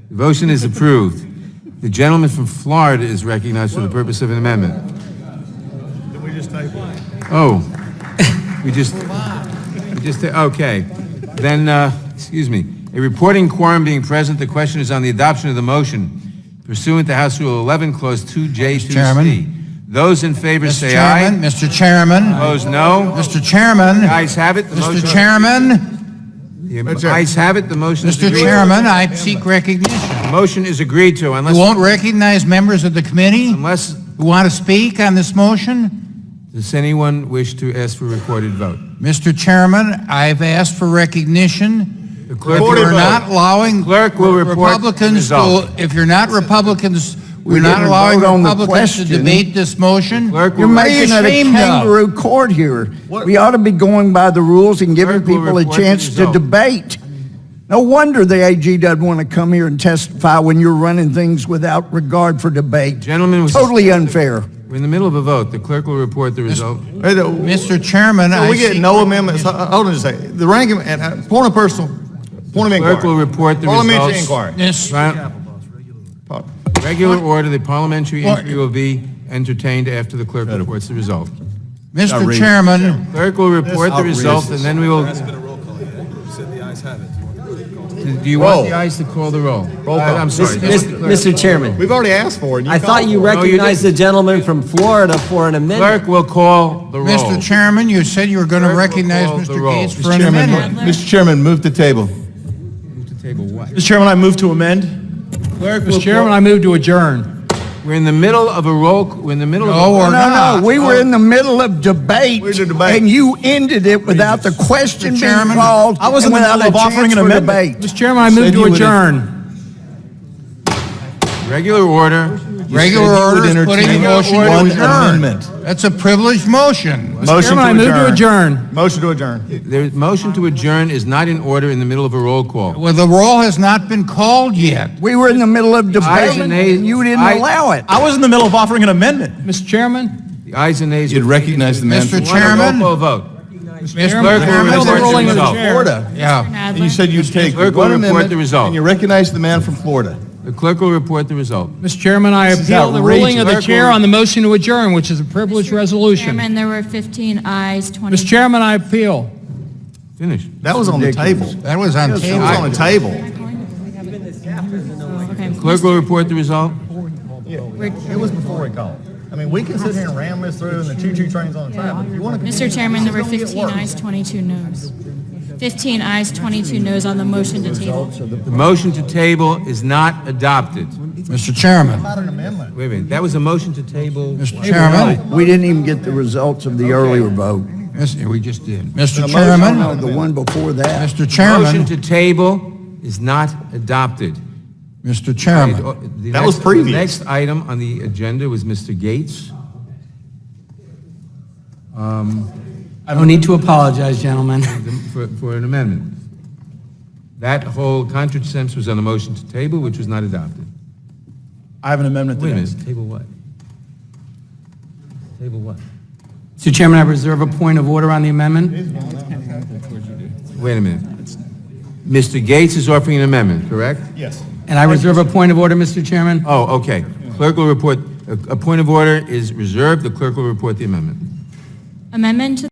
The motion is approved. The gentleman from Florida is recognized for the purpose of an amendment. Did we just table it? Oh, we just, okay. Then, excuse me. A reporting quorum being present, the question is on the adoption of the motion pursuant to House Rule 11, Clause 2J2C. Chairman. Those in favor say Chairman, aye. Mr. Chairman. Opposed, no. Mr. Chairman. The ayes have it. The motion. Mr. Chairman. The ayes have it. The motion is Mr. agreed to. Chairman, I seek recognition. The motion is agreed to You unless, won't recognize members of the committee unless, who want to speak on this motion? does anyone wish to ask for a recorded vote? Mr. Chairman, I've asked for recognition. The clerk If will you're report. not allowing Clerk will report the Republicans result. to, if you're not Republicans, we're We not didn't allowing vote on the Republicans to question. debate this motion. Clerk will You're What are you making it a ashamed of? kangaroo court here. We ought to be going by the rules and giving Clerk will people a report the chance to result. debate. No wonder the AG doesn't want to come here and testify when you're running things without regard for debate. Gentlemen, Totally unfair. we're in the middle of a vote. The clerk will report the result. Mr. Chairman, So I we get seek no amendments. Hold on just a second. The ranking, point of inquiry. Clerk will report the Parliamentary results. inquiry. this. Regular order, the parliamentary inquiry will be entertained after the clerk reports the result. Mr. Chairman, Clerk will report the result, and then we will... Do you want the ayes to call the roll? Roll call. I'm sorry. Mr. Chairman, We've already asked for it. and you I thought called you for it. recognized the gentleman from Florida for an amendment. Clerk will call the roll. Mr. Chairman, you said you were going to Clerk will recognize call the Mr. roll. Gates for an amendment. Mr. Chairman, move to table. Move to table what? Mr. Chairman, I move to amend. Clerk will Mr. Chairman, I move to adjourn. We're in the middle of a roll, we're in the middle No, of we're a... No, we were in the middle of debate, We're in the debate. and you ended it without the question being Chairman, called I was and in the without middle a of offering chance an for amendment. debate. Mr. Chairman, I move Said to you would- adjourn. Regular order. Regular order is putting the motion to one adjourn. amendment. That's a privileged motion. Mr. Chairman, I move to adjourn. Motion to adjourn. The motion to adjourn is not in order in the middle of a roll call. Well, the roll has not been called yet. We were in the middle of Ayes debate, and nays. and you didn't Ayes- allow it. I was in the middle of offering an amendment. Mr. Chairman? The ayes and nays... You'd recognize the man Mr. from Want a Chairman? roll call vote. Mr. Chairman, Clerk will Chairman, report the rolling of the result. chair. Florida. Yeah. And you said you'd take Clerk will one report amendment, the result. and you recognize the man from Florida. The clerk will report the result. Mr. Chairman, I This is appeal the ruling of the outrageous. chair on the motion to adjourn, which is a privileged resolution. Chairman, there were 15 ayes, 20... Mr. Chairman, I appeal. Finish. That was on the table. That was on That was table. on the table. Okay. Clerk will report the result. It was before we called. I mean, we can sit here and ram this through and the choo-choo train's on the track. If you want to Mr. Chairman, there were 15 ayes, 22 noes. 15 ayes, 22 noes on the motion to table. The motion to table is not adopted. Mr. Chairman, About an amendment. Wait a minute, that was a motion to table. Mr. Chairman, We didn't even get the results of the earlier vote. we just did. Mr. No, Chairman, the one before that. Mr. Motion Chairman, to table is not adopted. Mr. Chairman. That was previous. The next item on the agenda was Mr. Gates. I don't need to apologize, gentlemen. For an amendment. That whole contradissense was on a motion to table, which was not adopted. I have an amendment Wait a to minute, table what? Table what? Mr. Chairman, I reserve a point of order on the amendment. Wait a minute. Mr. Gates is offering an amendment, correct? Yes. And I reserve a point of order, Mr. Chairman. Oh, okay. Clerk will report, a point of order is reserved, the clerk will report the amendment. Amendment to